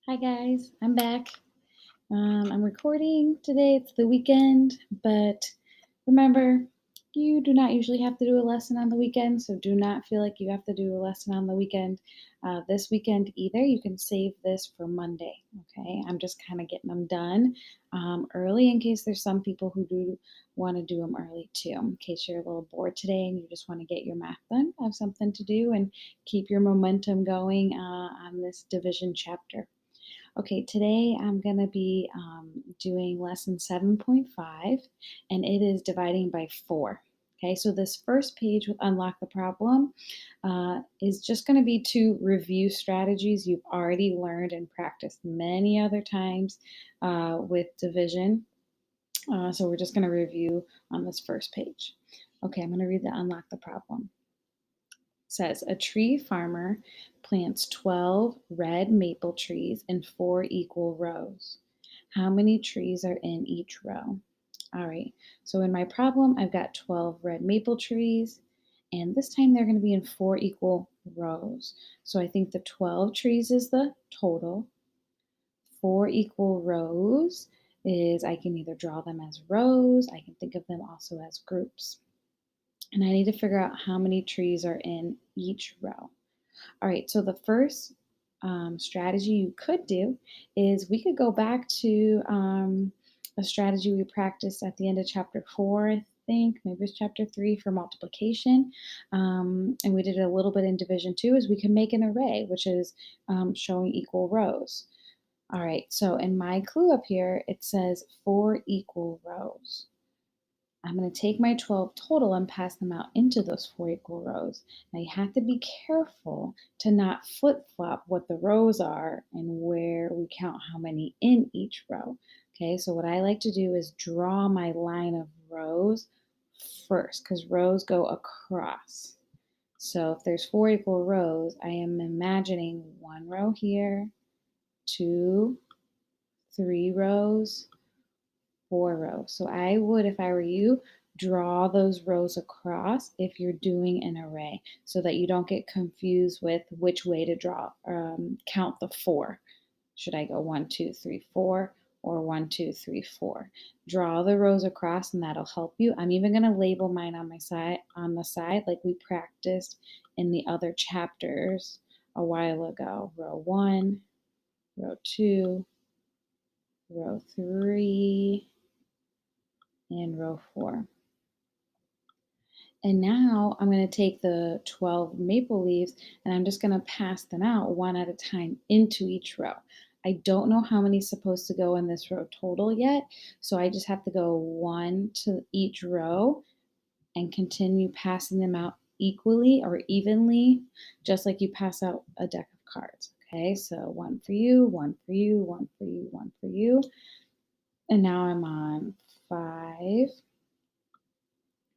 Hi guys, I'm back. I'm recording today. It's the weekend, but remember, you do not usually have to do a lesson on the weekend, so do not feel like you have to do a lesson on the weekend this weekend either. You can save this for Monday, okay? I'm just kind of getting them done early in case there's some people who do want to do them early too. In case you're a little bored today and you just want to get your math done, have something to do and keep your momentum going on this division chapter. Okay, today I'm going to be doing lesson 7.5, and it is dividing by 4. Okay, so this first page with Unlock the Problem is just going to be to review strategies you've already learned and practiced many other times with division. So we're just going to review on this first page. Okay, I'm going to read the Unlock the Problem. Says a tree farmer plants 12 red maple trees in 4 equal rows. How many trees are in each row? All right, so in my problem, I've got 12 red maple trees, and this time they're going to be in 4 equal rows. So I think the 12 trees is the total. 4 equal rows is I can either draw them as rows, I can think of them also as groups. And I need to figure out how many trees are in each row. All right, so the first strategy you could do is we could go back to a strategy we practiced at the end of chapter 4, I think, maybe it's chapter 3 for multiplication. And we did a little bit in division 2 is we can make an array, which is showing equal rows. All right, so in my clue up here, it says 4 equal rows. I'm going to take my 12 total and pass them out into those 4 equal rows. Now you have to be careful to not flip-flop what the rows are and where we count how many in each row. Okay, so what I like to do is draw my line of rows first because rows go across. So if there's 4 equal rows, I am imagining 1 row here, 2, 3 rows, 4 rows. So I would, if I were you, draw those rows across if you're doing an array so that you don't get confused with which way to draw, count the 4. Should I go 1, 2, 3, 4 or 1, 2, 3, 4? Draw the rows across and that'll help you. I'm even going to label mine on the side like we practiced in the other chapters a while ago. Row 1, row 2, row 3, and row 4. And now I'm going to take the 12 maple leaves and I'm just going to pass them out one at a time into each row. I don't know how many is supposed to go in this row total yet, so I just have to go 1 to each row and continue passing them out equally or evenly, just like you pass out a deck of cards. Okay, so 1 for you, 1 for you, 1 for you, 1 for you. And now I'm on 5,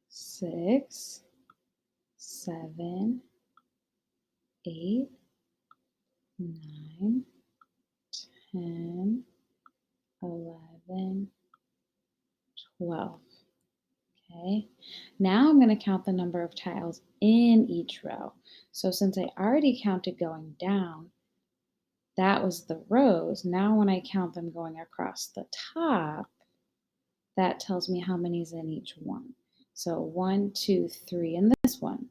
6, 7, 8, 9, 10, 11, 12. Okay, now I'm going to count the number of tiles in each row. So since I already counted going down, that was the rows. Now when I count them going across the top, that tells me how many is in each one. So 1, 2, 3 in this one,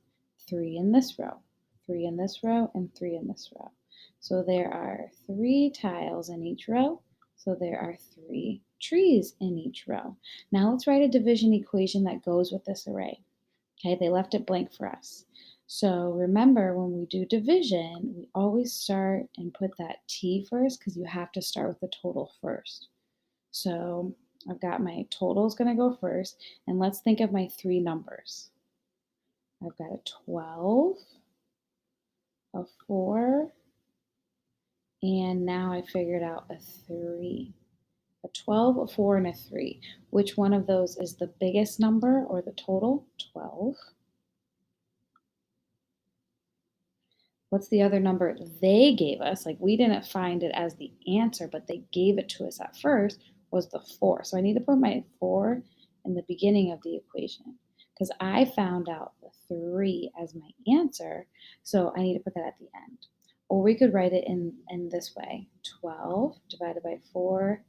3 in this row, 3 in this row, and 3 in this row. So there are 3 tiles in each row. So there are 3 trees in each row. Now let's write a division equation that goes with this array. Okay, they left it blank for us. So remember when we do division, we always start and put that T first because you have to start with the total first. So I've got my total is going to go first, and let's think of my 3 numbers. I've got a 12, a 4, and now I figured out a 3. A 12, a 4, and a 3. Which one of those is the biggest number or the total? 12. What's the other number they gave us? Like we didn't find it as the answer, but they gave it to us at first, was the 4. So I need to put my 4 in the beginning of the equation because I found out the 3 as my answer. So I need to put that at the end. Or we could write it in this way. 12 divided by 4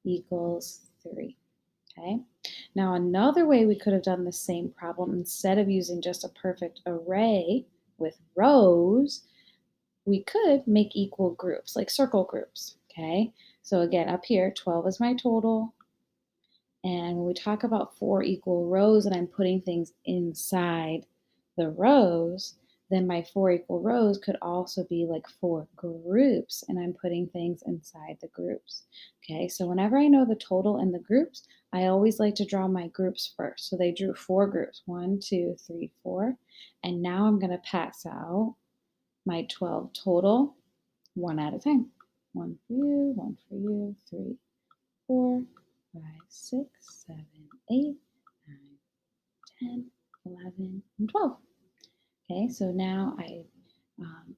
equals 3. Okay. Now, another way we could have done the same problem, instead of using just a perfect array with rows, we could make equal groups, like circle groups. Okay. So again, up here, 12 is my total. And when we talk about 4 equal rows and I'm putting things inside the rows, then my 4 equal rows could also be like 4 groups, and I'm putting things inside the groups. Okay, so whenever I know the total and the groups, I always like to draw my groups first. So they drew 4 groups, 1, 2, 3, 4. And now I'm going to pass out my 12 total one at a time. One for you, 3, 4, 5, 6, 7, 8, 9, 10, 11, and 12. Okay, so now I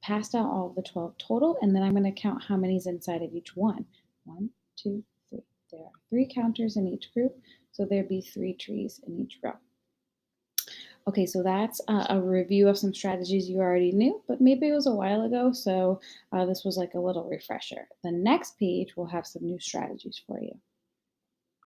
passed out all of the 12 total, and then I'm going to count how many is inside of each one. 1, 2, 3. There are 3 counters in each group, so there'd be 3 trees in each row. Okay, so that's a review of some strategies you already knew, but maybe it was a while ago, so this was like a little refresher. The next page will have some new strategies for you.